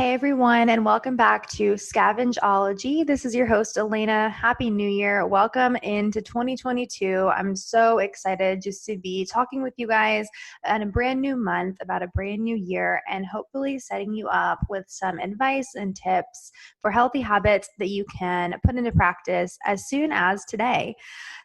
Hey everyone, and welcome back to Scavenge-ology. This is your host, Elena. Happy New Year. Welcome into 2022. I'm so excited just to be talking with you guys in a brand new month about a brand new year and hopefully setting you up with some advice and tips for healthy habits that you can put into practice as soon as today.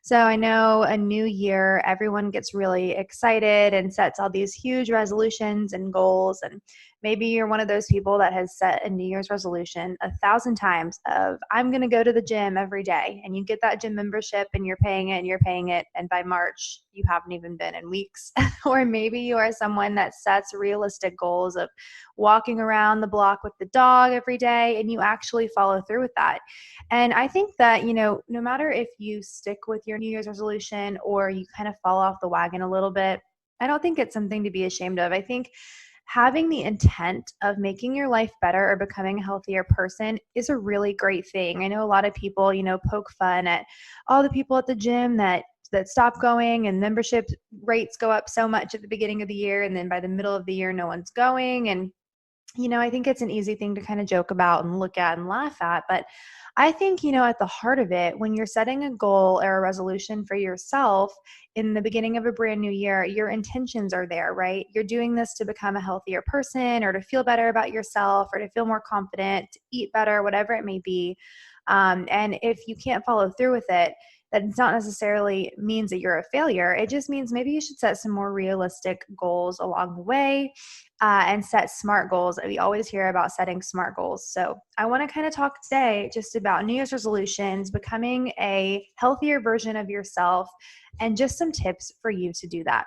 So I know a new year, everyone gets really excited and sets all these huge resolutions and goals, and maybe you're one of those people that has set a New Year's resolution 1,000 times of, I'm going to go to the gym every day. And you get that gym membership and you're paying it and you're paying it. And by March, you haven't even been in weeks. Or maybe you are someone that sets realistic goals of walking around the block with the dog every day and you actually follow through with that. And I think that, no matter if you stick with your New Year's resolution or you kind of fall off the wagon a little bit, I don't think it's something to be ashamed of. I think having the intent of making your life better or becoming a healthier person is a really great thing. I know a lot of people, poke fun at all the people at the gym that stop going and membership rates go up so much at the beginning of the year. And then by the middle of the year, no one's going. And I think it's an easy thing to kind of joke about and look at and laugh at. But I think, at the heart of it, when you're setting a goal or a resolution for yourself in the beginning of a brand new year, your intentions are there, right? You're doing this to become a healthier person or to feel better about yourself or to feel more confident, to eat better, whatever it may be. And if you can't follow through with it, that does not necessarily means that you're a failure. It just means maybe you should set some more realistic goals along the way and set SMART goals. We always hear about setting SMART goals. So I want to kind of talk today just about New Year's resolutions, becoming a healthier version of yourself, and just some tips for you to do that.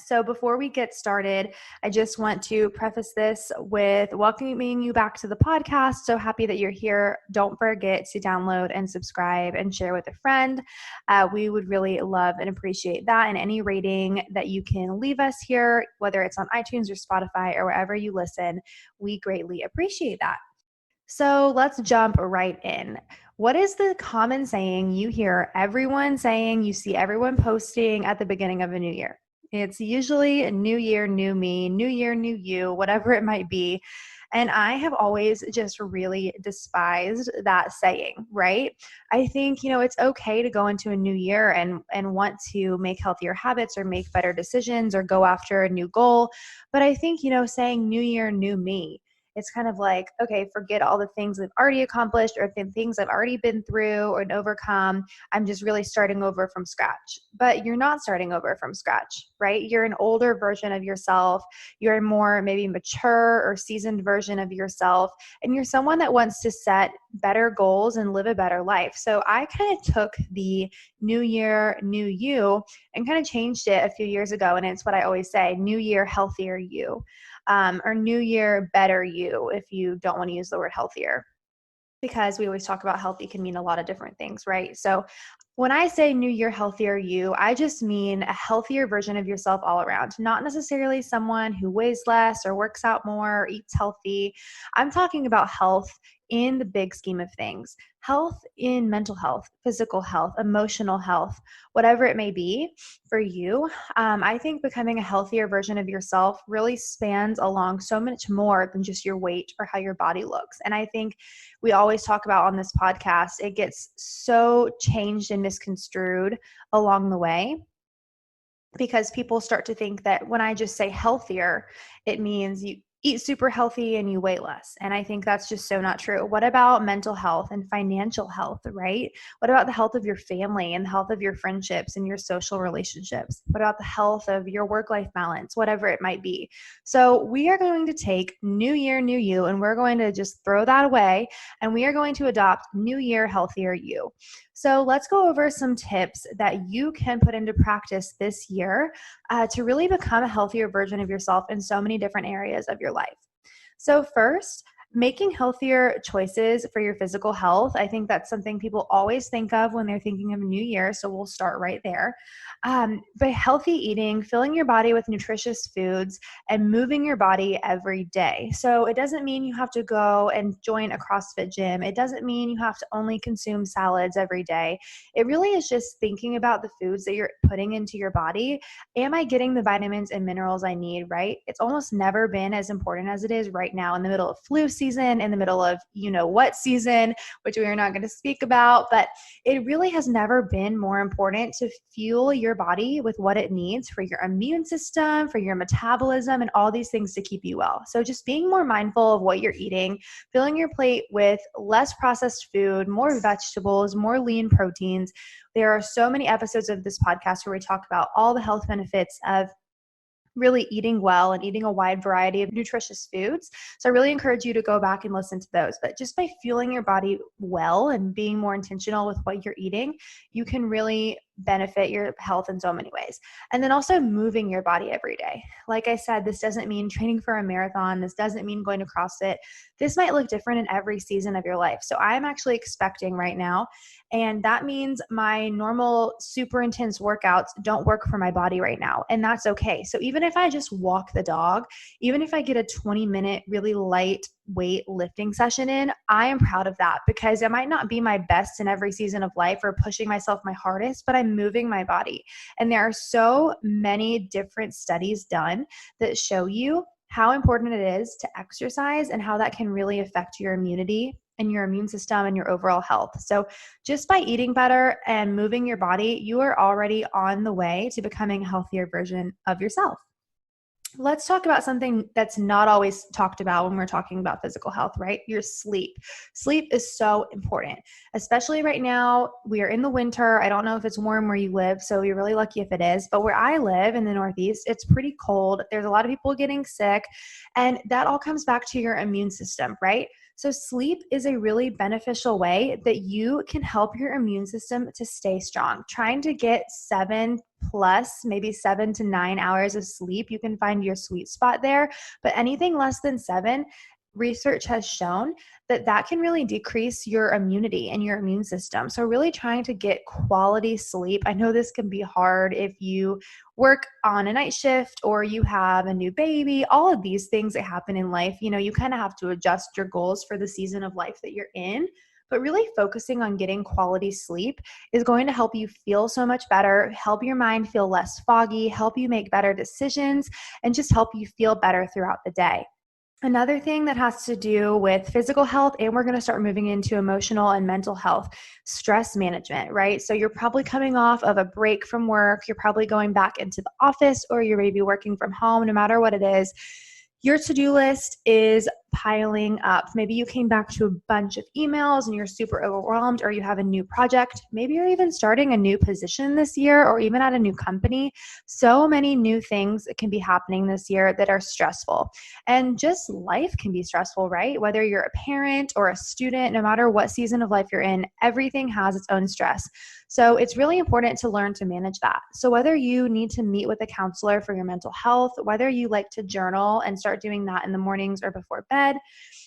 So before we get started, I just want to preface this with welcoming you back to the podcast. So happy that you're here. Don't forget to download and subscribe and share with a friend. We would really love and appreciate that. And any rating that you can leave us here, whether it's on iTunes or Spotify or wherever you listen, we greatly appreciate that. So let's jump right in. What is the common saying you hear everyone saying, you see everyone posting at the beginning of a new year? It's usually a new year, new me, new year, new you, whatever it might be. And I have always just really despised that saying, right? I think, it's okay to go into a new year and want to make healthier habits or make better decisions or go after a new goal. But I think, saying new year, new me, it's kind of like, okay, forget all the things I've already accomplished or the things I've already been through or overcome. I'm just really starting over from scratch. But you're not starting over from scratch, right? You're an older version of yourself. You're a more maybe mature or seasoned version of yourself. And you're someone that wants to set better goals and live a better life. So I kind of took the new year, new you and kind of changed it a few years ago. And it's what I always say, new year, healthier you. Or new year, better you, if you don't want to use the word healthier, because we always talk about healthy can mean a lot of different things, right? So when I say new year, healthier you, I just mean a healthier version of yourself all around, not necessarily someone who weighs less or works out more or eats healthy. I'm talking about health in the big scheme of things, health in mental health, physical health, emotional health, whatever it may be for you. I think becoming a healthier version of yourself really spans along so much more than just your weight or how your body looks. And I think we always talk about on this podcast, it gets so changed and misconstrued along the way because people start to think that when I just say healthier, it means you eat super healthy and you weigh less. And I think that's just so not true. What about mental health and financial health, right? What about the health of your family and the health of your friendships and your social relationships? What about the health of your work-life balance, whatever it might be? So we are going to take new year, new you, and we're going to just throw that away. And we are going to adopt new year, healthier you. So let's go over some tips that you can put into practice this year to really become a healthier version of yourself in so many different areas of your life. So first, Making healthier choices for your physical health. I think that's something people always think of when they're thinking of a new year. So we'll start right there. By healthy eating, filling your body with nutritious foods, and moving your body every day. So it doesn't mean you have to go and join a CrossFit gym. It doesn't mean you have to only consume salads every day. It really is just thinking about the foods that you're putting into your body. Am I getting the vitamins and minerals I need, right? It's almost never been as important as it is right now in the middle of flu season, in the middle of what season, which we are not going to speak about, but it really has never been more important to fuel your body with what it needs for your immune system, for your metabolism, and all these things to keep you well. So just being more mindful of what you're eating, filling your plate with less processed food, more vegetables, more lean proteins. There are so many episodes of this podcast where we talk about all the health benefits of really eating well and eating a wide variety of nutritious foods. So I really encourage you to go back and listen to those. But just by fueling your body well and being more intentional with what you're eating, you can really benefit your health in so many ways. And then also moving your body every day. Like I said, this doesn't mean training for a marathon. This doesn't mean going to CrossFit. This might look different in every season of your life. So I'm actually expecting right now, and that means my normal super intense workouts don't work for my body right now. And that's okay. So even if I just walk the dog, even if I get a 20-minute really light weight lifting session in, I am proud of that, because it might not be my best in every season of life or pushing myself my hardest, but I'm moving my body. And there are so many different studies done that show you how important it is to exercise and how that can really affect your immunity and your immune system and your overall health. So just by eating better and moving your body, you are already on the way to becoming a healthier version of yourself. Let's talk about something that's not always talked about when we're talking about physical health, right? Your sleep. Sleep is so important, especially right now. We are in the winter. I don't know if it's warm where you live, so you're really lucky if it is. But where I live in the Northeast, it's pretty cold. There's a lot of people getting sick, and that all comes back to your immune system, right? So sleep is a really beneficial way that you can help your immune system to stay strong. Trying to get 7 plus, maybe 7 to 9 hours of sleep, you can find your sweet spot there. But anything less than 7, research has shown that that can really decrease your immunity and your immune system. So really trying to get quality sleep. I know this can be hard if you work on a night shift or you have a new baby, all of these things that happen in life. You kind of have to adjust your goals for the season of life that you're in. But really focusing on getting quality sleep is going to help you feel so much better, help your mind feel less foggy, help you make better decisions, and just help you feel better throughout the day. Another thing that has to do with physical health, and we're going to start moving into emotional and mental health, stress management, right? So you're probably coming off of a break from work. You're probably going back into the office, or you're maybe working from home. No matter what it is, your to-do list is piling up. Maybe you came back to a bunch of emails and you're super overwhelmed, or you have a new project. Maybe you're even starting a new position this year, or even at a new company. So many new things that can be happening this year that are stressful. And just life can be stressful, right? Whether you're a parent or a student, no matter what season of life you're in, everything has its own stress. So it's really important to learn to manage that. So whether you need to meet with a counselor for your mental health, whether you like to journal and start doing that in the mornings or before bed,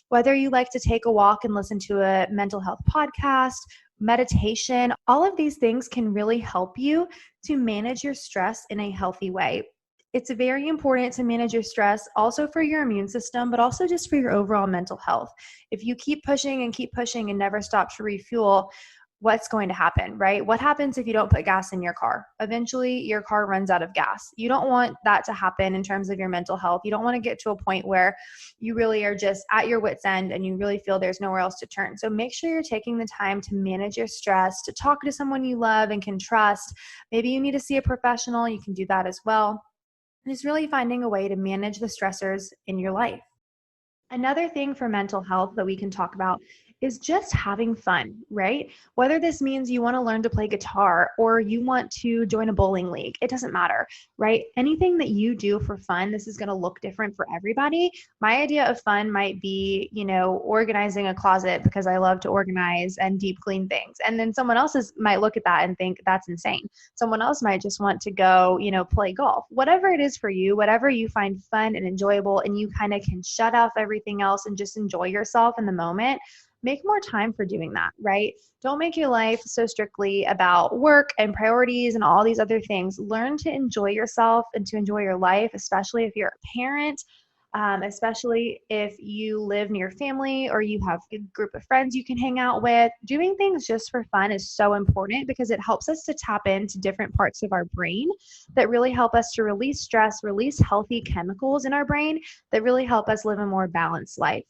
whether you like to take a walk and listen to a mental health podcast, meditation, all of these things can really help you to manage your stress in a healthy way. It's very important to manage your stress also for your immune system, but also just for your overall mental health. If you keep pushing and never stop to refuel, what's going to happen, right? What happens if you don't put gas in your car? Eventually, your car runs out of gas. You don't want that to happen in terms of your mental health. You don't want to get to a point where you really are just at your wit's end and you really feel there's nowhere else to turn. So make sure you're taking the time to manage your stress, to talk to someone you love and can trust. Maybe you need to see a professional. You can do that as well. And it's really finding a way to manage the stressors in your life. Another thing for mental health that we can talk about is just having fun, right? Whether this means you want to learn to play guitar or you want to join a bowling league, it doesn't matter, right? Anything that you do for fun, this is going to look different for everybody. My idea of fun might be, organizing a closet because I love to organize and deep clean things. And then someone else's might look at that and think that's insane. Someone else might just want to go, play golf. Whatever it is for you, whatever you find fun and enjoyable, and you kind of can shut off everything else and just enjoy yourself in the moment, make more time for doing that, right? Don't make your life so strictly about work and priorities and all these other things. Learn to enjoy yourself and to enjoy your life, especially if you're a parent, especially if you live near family or you have a group of friends you can hang out with. Doing things just for fun is so important because it helps us to tap into different parts of our brain that really help us to release stress, release healthy chemicals in our brain that really help us live a more balanced life.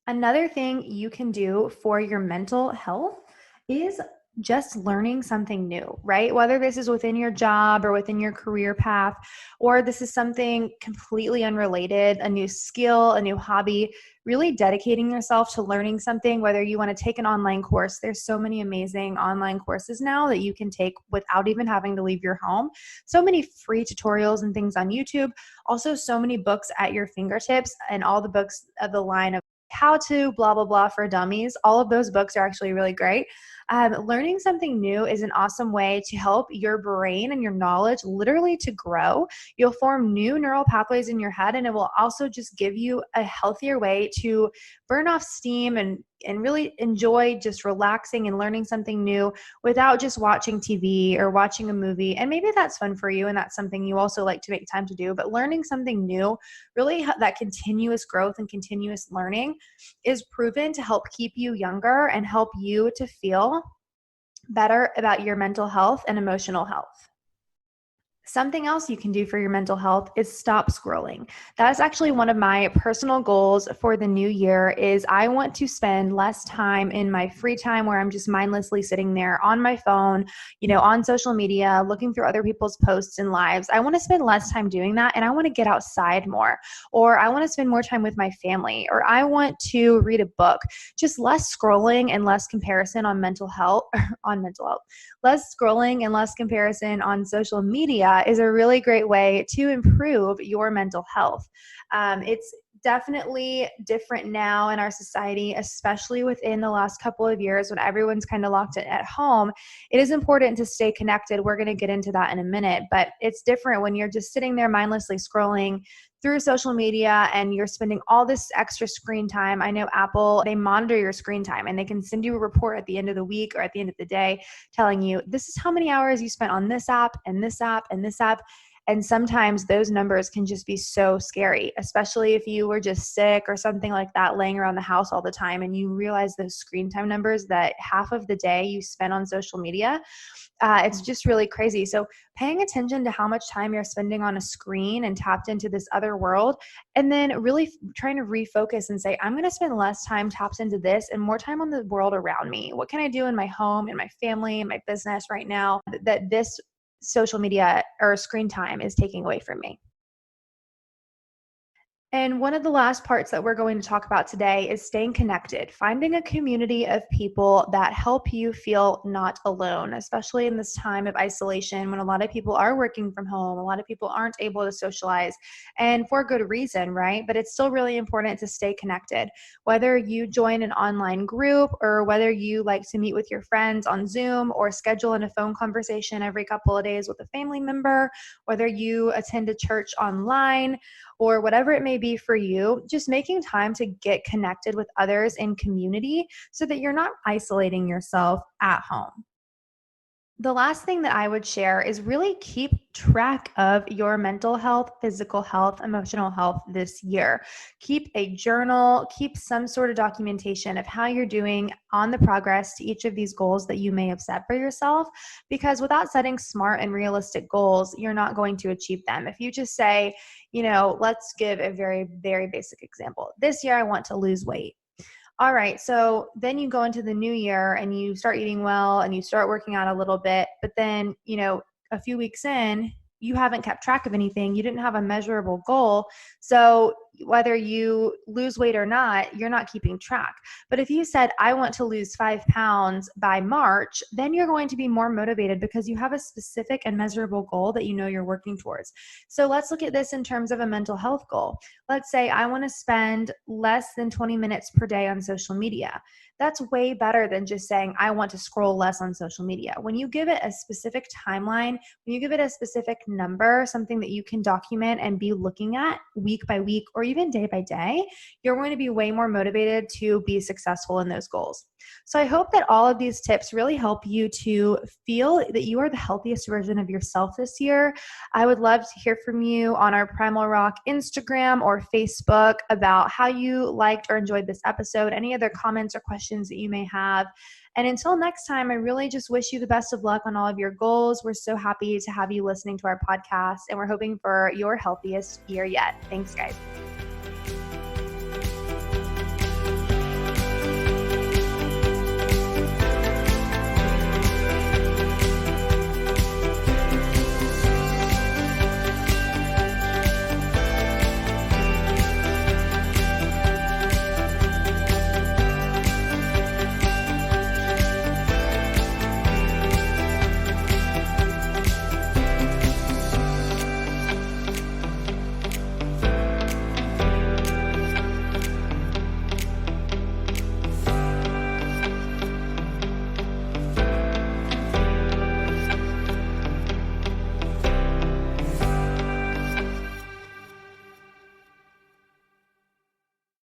Another thing you can do for your mental health is just learning something new, right? Whether this is within your job or within your career path, or this is something completely unrelated, a new skill, a new hobby, really dedicating yourself to learning something, whether you want to take an online course. There's so many amazing online courses now that you can take without even having to leave your home. So many free tutorials and things on YouTube. Also, so many books at your fingertips, and all the books of the line of how to blah, blah, blah for dummies. All of those books are actually really great. Learning something new is an awesome way to help your brain and your knowledge literally to grow. You'll form new neural pathways in your head, and it will also just give you a healthier way to burn off steam and really enjoy just relaxing and learning something new without just watching TV or watching a movie. And maybe that's fun for you and that's something you also like to make time to do, but learning something new, really that continuous growth and continuous learning is proven to help keep you younger and help you to feel better about your mental health and emotional health. Something else you can do for your mental health is stop scrolling. That is actually one of my personal goals for the new year is I want to spend less time in my free time where I'm just mindlessly sitting there on my phone, on social media, looking through other people's posts and lives. I want to spend less time doing that, and I want to get outside more, or I want to spend more time with my family, or I want to read a book. Just less scrolling and less comparison on mental health, less scrolling and less comparison on social media is a really great way to improve your mental health. It's definitely different now in our society, especially within the last couple of years when everyone's kind of locked in at home. It is important to stay connected. We're going to get into that in a minute, but it's different when you're just sitting there mindlessly scrolling through social media and you're spending all this extra screen time. I know Apple, they monitor your screen time and they can send you a report at the end of the week or at the end of the day telling you this is how many hours you spent on this app and this app and this app. And sometimes those numbers can just be so scary, especially if you were just sick or something like that, laying around the house all the time, and you realize those screen time numbers that half of the day you spent on social media. It's just really crazy. So paying attention to how much time you're spending on a screen and tapped into this other world, and then really trying to refocus and say, I'm going to spend less time tapped into this and more time on the world around me. What can I do in my home, in my family, in my business right now that this social media or screen time is taking away from me? And one of the last parts that we're going to talk about today is staying connected, finding a community of people that help you feel not alone, especially in this time of isolation when a lot of people are working from home, a lot of people aren't able to socialize, and for good reason, right? But it's still really important to stay connected. Whether you join an online group or whether you like to meet with your friends on Zoom or schedule in a phone conversation every couple of days with a family member, whether you attend a church online, or whatever it may be for you, just making time to get connected with others in community so that you're not isolating yourself at home. The last thing that I would share is really keep track of your mental health, physical health, emotional health this year. Keep a journal, keep some sort of documentation of how you're doing on the progress to each of these goals that you may have set for yourself, because without setting smart and realistic goals, you're not going to achieve them. If you just say, let's give a very, very basic example. This year, I want to lose weight. All right. So then you go into the new year and you start eating well and you start working out a little bit, but then, a few weeks in, you haven't kept track of anything. You didn't have a measurable goal. So whether you lose weight or not, you're not keeping track. But if you said, I want to lose 5 pounds by March, then you're going to be more motivated because you have a specific and measurable goal that you know you're working towards. So let's look at this in terms of a mental health goal. Let's say I want to spend less than 20 minutes per day on social media. That's way better than just saying, I want to scroll less on social media. When you give it a specific timeline, when you give it a specific number, something that you can document and be looking at week by week or even day by day, you're going to be way more motivated to be successful in those goals. So I hope that all of these tips really help you to feel that you are the healthiest version of yourself this year. I would love to hear from you on our Primal Rock Instagram or Facebook about how you liked or enjoyed this episode, any other comments or questions that you may have. And until next time, I really just wish you the best of luck on all of your goals. We're so happy to have you listening to our podcast, and we're hoping for your healthiest year yet. Thanks, guys.